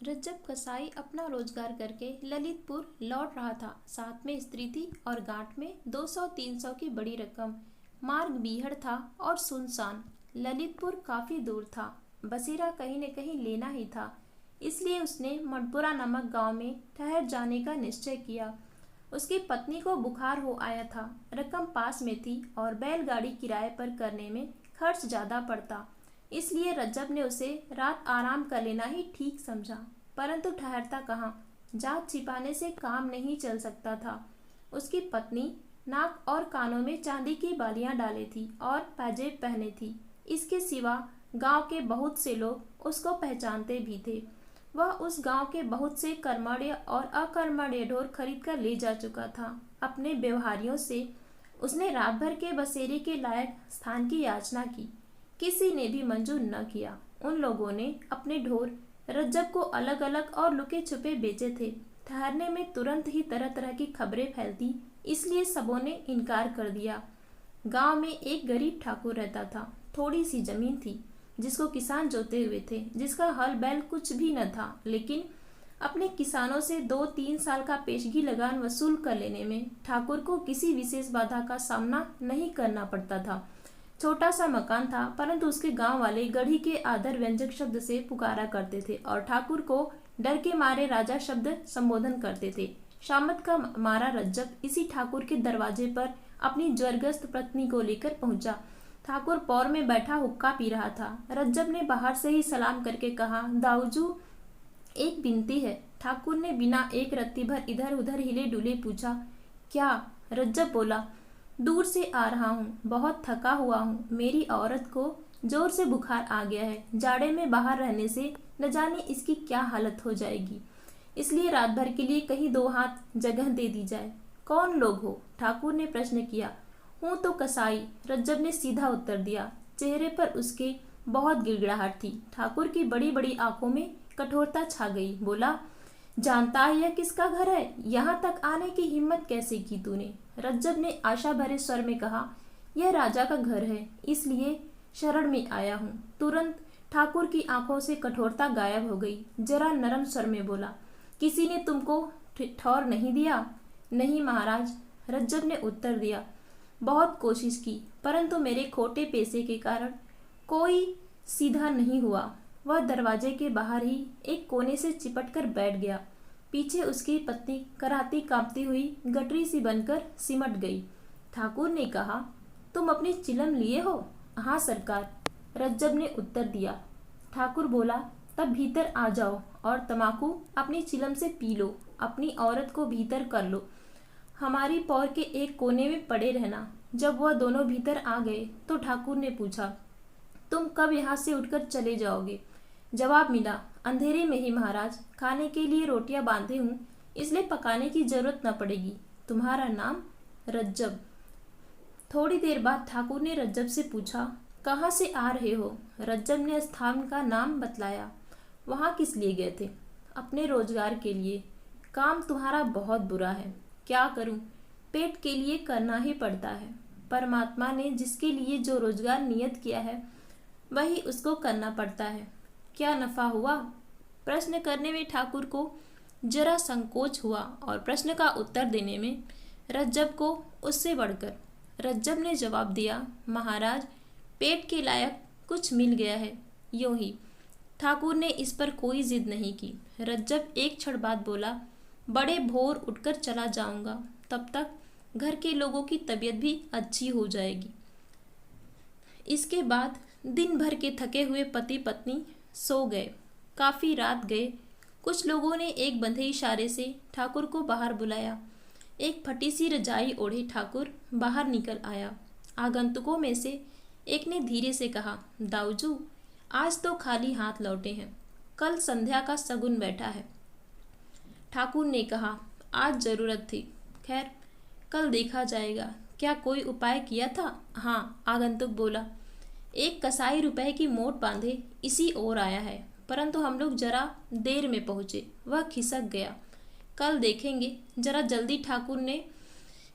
रज्जब कसाई अपना रोजगार करके ललितपुर लौट रहा था। साथ में स्त्री थी और गांठ में 200-300 की बड़ी रकम। मार्ग बीहड़ था और सुनसान। ललितपुर काफी दूर था। बसेरा कहीं न कहीं लेना ही था। इसलिए उसने मणपुरा नामक गांव में ठहर जाने का निश्चय किया। उसकी पत्नी को बुखार हो आया था। रकम पास में थी और बैलगाड़ी किराए पर करने में खर्च ज्यादा पड़ता। इसलिए रज्जब ने उसे रात आराम कर लेना ही ठीक समझा। परंतु ठहरता कहाँ, जात छिपाने से काम नहीं चल सकता था। उसकी पत्नी नाक और कानों में चांदी की बालियां डाली थी और पाजेब पहने थी। इसके सिवा गांव के बहुत से लोग उसको पहचानते भी थे। वह उस गांव के बहुत से कर्मण्य और अकर्मण्य ढोर खरीद कर ले जा चुका था। अपने व्यवहारियों से उसने रात भर के बसेरे के लायक स्थान की याचना की। किसी ने भी मंजूर न किया। उन लोगों ने अपने ढोर रज्जब को अलग अलग और लुके छुपे बेचे थे। ठहरने में तुरंत ही तरह तरह की खबरें फैलती, इसलिए सबों ने इनकार कर दिया। गांव में एक गरीब ठाकुर रहता था। थोड़ी सी जमीन थी जिसको किसान जोते हुए थे, जिसका हल बैल कुछ भी न था। लेकिन अपने किसानों से 2-3 साल का पेशगी लगान वसूल कर लेने में ठाकुर को किसी विशेष बाधा का सामना नहीं करना पड़ता था। छोटा सा मकान था, परंतु उसके गांव वाले गढ़ी के आदर व्यंजक शब्द से पुकारा करते थे और ठाकुर को डर के मारे राजा शब्द संबोधन करते थे। शामत का मारा रज्जब इसी ठाकुर के दरवाजे पर अपनी ज्वरग्रस्त पत्नी को लेकर पहुंचा। ठाकुर पौर में बैठा हुक्का पी रहा था। रज्जब ने बाहर से ही सलाम करके कहा, दाऊजू एक विनती है। ठाकुर ने बिना एक रत्ती भर इधर उधर हिले डुले पूछा, क्या? रज्जब बोला, दूर से आ रहा हूँ, बहुत थका हुआ हूँ। मेरी औरत को जोर से बुखार आ गया है। जाड़े में बाहर रहने से न जाने इसकी क्या हालत हो जाएगी। इसलिए रात भर के लिए कहीं 2 हाथ जगह दे दी जाए। कौन लोग हो? ठाकुर ने प्रश्न किया। हूँ तो कसाई, रज्जब ने सीधा उत्तर दिया। चेहरे पर उसके बहुत गिड़गिड़ाहट थी। ठाकुर की बड़ी बड़ी आंखों में कठोरता छा गई। बोला, जानता है यह किसका घर है? यहाँ तक आने की हिम्मत कैसे की तूने? रज्जब ने आशा भरे स्वर में कहा, यह राजा का घर है, इसलिए शरण में आया हूँ। तुरंत ठाकुर की आंखों से कठोरता गायब हो गई। जरा नरम स्वर में बोला, किसी ने तुमको ठौर नहीं दिया? नहीं महाराज, रज्जब ने उत्तर दिया। बहुत कोशिश की, परंतु मेरे खोटे पैसे के कारण कोई सीधा नहीं हुआ। वह दरवाजे के बाहर ही एक कोने से चिपट कर बैठ गया। पीछे उसकी पत्नी कराती कांपती हुई गठरी सी बनकर सिमट गई। ठाकुर ने कहा, तुम अपनी चिलम लिए हो? हाँ सरकार, रज्जब ने उत्तर दिया। ठाकुर बोला, तब भीतर आ जाओ और तमाकू अपनी चिलम से पी लो। अपनी औरत को भीतर कर लो। हमारी पौर के एक कोने में पड़े रहना। जब वह दोनों भीतर आ गए तो ठाकुर ने पूछा, तुम कब यहाँ से उठकर चले जाओगे? जवाब मिला, अंधेरे में ही महाराज। खाने के लिए रोटियां बांधे हूँ, इसलिए पकाने की जरूरत न पड़ेगी। तुम्हारा नाम? रज्जब। थोड़ी देर बाद ठाकुर ने रज्जब से पूछा, कहाँ से आ रहे हो? रज्जब ने स्थान का नाम बतलाया। वहाँ किस लिए गए थे? अपने रोजगार के लिए। काम तुम्हारा बहुत बुरा है। क्या करूं? पेट के लिए करना ही पड़ता है। परमात्मा ने जिसके लिए जो रोजगार नियत किया है वही उसको करना पड़ता है। क्या नफा हुआ? प्रश्न करने में ठाकुर को जरा संकोच हुआ और प्रश्न का उत्तर देने में रज्जब को उससे बढ़कर। रज्जब ने जवाब दिया, महाराज, पेट के लायक कुछ मिल गया है, यूं ही। ठाकुर ने इस पर कोई जिद नहीं की। रज्जब एक क्षण बाद बोला, बड़े भोर उठकर चला जाऊंगा, तब तक घर के लोगों की तबीयत भी अच्छी हो जाएगी। इसके बाद दिन भर के थके हुए पति पत्नी सो गए। काफी रात गए। कुछ लोगों ने एक बंधे इशारे से ठाकुर को बाहर बुलाया। एक फटी सी रजाई ओढ़े ठाकुर बाहर निकल आया। आगंतुकों में से एक ने धीरे से कहा, दाऊजू, आज तो खाली हाथ लौटे हैं। कल संध्या का सगुन बैठा है। ठाकुर ने कहा, आज जरूरत थी, खैर कल देखा जाएगा। क्या कोई उपाय किया था? हाँ, आगंतुक बोला, एक कसाई रुपए की मोट बांधे इसी ओर आया है, परंतु हम लोग जरा देर में पहुंचे, वह खिसक गया। कल देखेंगे। जरा जल्दी ठाकुर ने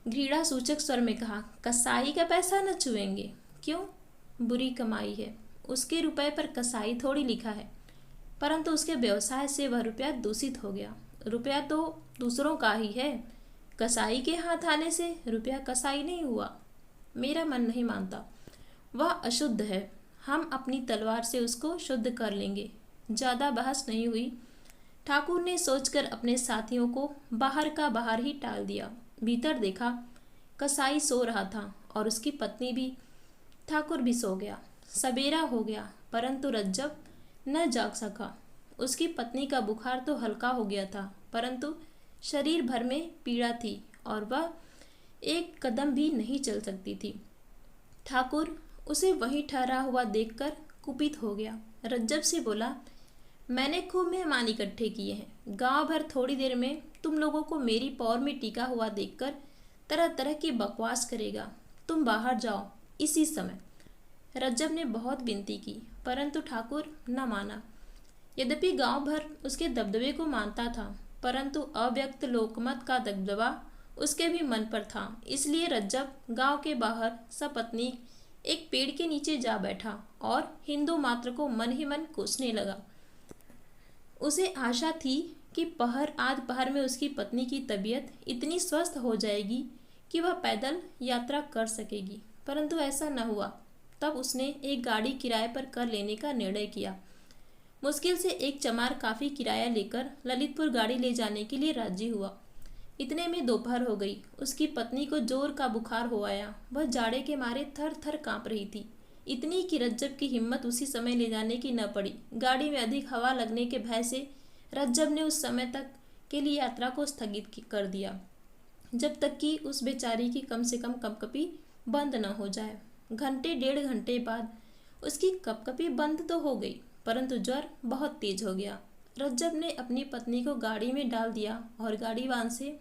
घृणा सूचक स्वर में कहा, कसाई का पैसा न छुएंगे। क्यों? बुरी कमाई है, उसके रुपए पर कसाई थोड़ी लिखा है। परंतु उसके व्यवसाय से वह रुपया दूषित हो गया। रुपया तो दूसरों का ही है, कसाई के हाथ आने से रुपया कसाई नहीं हुआ। मेरा मन नहीं मानता, वह अशुद्ध है, हम अपनी तलवार से उसको शुद्ध कर लेंगे। ज़्यादा बहस नहीं हुई। ठाकुर ने सोचकर अपने साथियों को बाहर का बाहर ही टाल दिया। भीतर देखा, कसाई सो रहा था और उसकी पत्नी भी। ठाकुर भी सो गया। सवेरा हो गया, परंतु रज्जब न जाग सका। उसकी पत्नी का बुखार तो हल्का हो गया था, परंतु शरीर भर में पीड़ा थी और वह एक कदम भी नहीं चल सकती थी। ठाकुर उसे वहीं ठहरा हुआ देखकर कुपित हो गया। रज्जब से बोला, मैंने खूब मेहमान इकट्ठे किए हैं। गांव भर थोड़ी देर में तुम लोगों को मेरी पौर में टिका हुआ देखकर तरह तरह की बकवास करेगा। तुम बाहर जाओ इसी समय। रज्जब ने बहुत विनती की, परंतु ठाकुर न माना। यद्यपि गांव भर उसके दबदबे को मानता था, परंतु अव्यक्त लोकमत का दबदबा उसके भी मन पर था। इसलिए रज्जब गांव के बाहर सपत्नी एक पेड़ के नीचे जा बैठा और हिंदू मात्र को मन ही मन कोसने लगा। उसे आशा थी कि आज पहर में उसकी पत्नी की तबीयत इतनी स्वस्थ हो जाएगी कि वह पैदल यात्रा कर सकेगी, परंतु ऐसा न हुआ। तब उसने एक गाड़ी किराए पर कर लेने का निर्णय किया। मुश्किल से एक चमार काफ़ी किराया लेकर ललितपुर गाड़ी ले जाने के लिए राजी हुआ। इतने में दोपहर हो गई। उसकी पत्नी को जोर का बुखार हो आया। वह जाड़े के मारे थर थर काँप रही थी। इतनी कि रज्जब की हिम्मत उसी समय ले जाने की न पड़ी। गाड़ी में अधिक हवा लगने के भय से रज्जब ने उस समय तक के लिए यात्रा को स्थगित कर दिया, जब तक कि उस बेचारी की कम से कम कपकपी बंद न हो जाए। घंटे डेढ़ घंटे बाद उसकी कपकपी बंद तो हो गई, परंतु ज्वर बहुत तेज हो गया। रज्जब ने अपनी पत्नी को गाड़ी में डाल दिया और गाड़ीवान से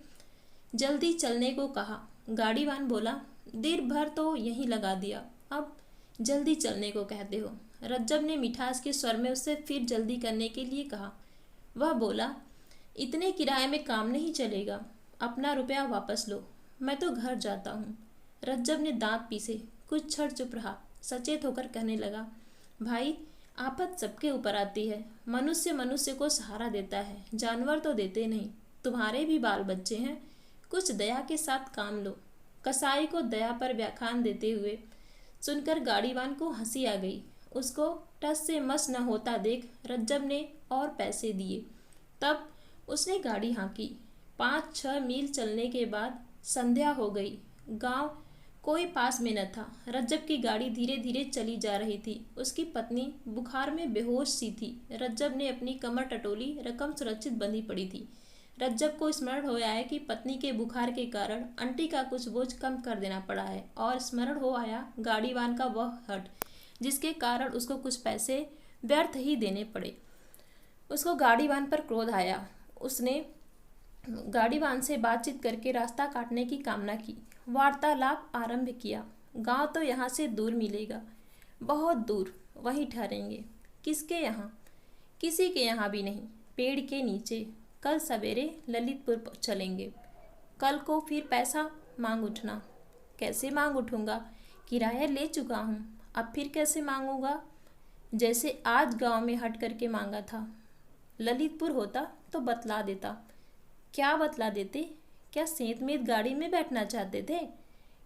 जल्दी चलने को कहा। गाड़ीवान बोला, देर भर तो यहीं लगा दिया, अब जल्दी चलने को कहते हो। रज्जब ने मिठास के स्वर में उससे फिर जल्दी करने के लिए कहा। वह बोला, इतने किराए में काम नहीं चलेगा, अपना रुपया वापस लो, मैं तो घर जाता हूँ। रज्जब ने दांत पीसे कुछ क्षण चुप रहा। सचेत होकर कहने लगा, भाई, आफत सबके ऊपर आती है। मनुष्य मनुष्य को सहारा देता है, जानवर तो देते नहीं। तुम्हारे भी बाल बच्चे हैं, कुछ दया के साथ काम लो। कसाई को दया पर व्याख्यान देते हुए सुनकर गाड़ीवान को हंसी आ गई। उसको टस से मस न होता देख रज्जब ने और पैसे दिए। तब उसने गाड़ी हाँकी। 5-6 मील चलने के बाद संध्या हो गई। गांव कोई पास में न था। रज्जब की गाड़ी धीरे धीरे चली जा रही थी। उसकी पत्नी बुखार में बेहोश सी थी। रज्जब ने अपनी कमर टटोली, रकम सुरक्षित बंधी पड़ी थी। रज्जब को स्मरण हो आया कि पत्नी के बुखार के कारण आंटी का कुछ बोझ कम कर देना पड़ा है, और स्मरण हो आया गाड़ीवान का वह हट, जिसके कारण उसको कुछ पैसे व्यर्थ ही देने पड़े। उसको गाड़ीवान पर क्रोध आया। उसने गाड़ीवान से बातचीत करके रास्ता काटने की कामना की। वार्तालाप आरंभ किया। गांव तो यहाँ से दूर मिलेगा, बहुत दूर, वहीं ठहरेंगे। किसके यहाँ? किसी के यहाँ भी नहीं, पेड़ के नीचे। कल सवेरे ललितपुर चलेंगे। कल को फिर पैसा मांग उठना। कैसे मांग उठूंगा? किराया ले चुका हूँ, अब फिर कैसे मांगूंगा? जैसे आज गांव में हट करके मांगा था। ललितपुर होता तो बतला देता। क्या बतला देते? क्या सेंतमेत गाड़ी में बैठना चाहते थे?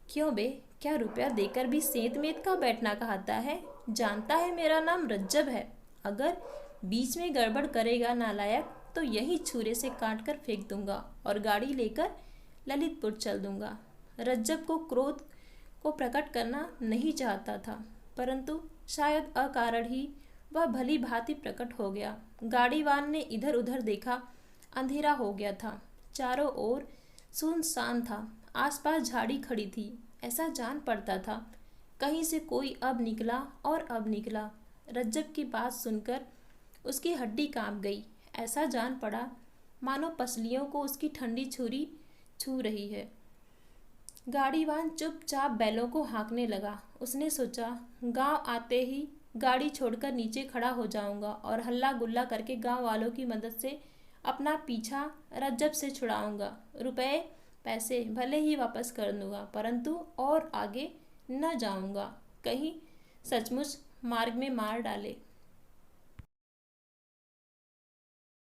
क्यों बे, क्या रुपया देकर भी सेंतमेत का बैठना कहता है? जानता है मेरा नाम रज्जब है। अगर बीच में गड़बड़ करेगा नालायक, तो यही छुरे से काट कर फेंक दूंगा और गाड़ी लेकर ललितपुर चल दूंगा। रज्जब को क्रोध को प्रकट करना नहीं चाहता था, परंतु शायद अकारण ही वह भली भांति प्रकट हो गया। गाड़ीवान ने इधर उधर देखा। अंधेरा हो गया था, चारों ओर सुनसान था। आसपास झाड़ी खड़ी थी। ऐसा जान पड़ता था कहीं से कोई अब निकला और अब निकला। रज्जब की बात सुनकर उसकी हड्डी कांप गई। ऐसा जान पड़ा मानो पसलियों को उसकी ठंडी छुरी छू रही है। गाड़ीवान चुपचाप बैलों को हाँकने लगा। उसने सोचा, गांव आते ही गाड़ी छोड़कर नीचे खड़ा हो जाऊंगा और हल्ला गुल्ला करके गांव वालों की मदद से अपना पीछा रज्जब से छुड़ाऊंगा। रुपए पैसे भले ही वापस कर दूंगा, परंतु और आगे न जाऊंगा, कहीं सचमुच मार्ग में मार डाले।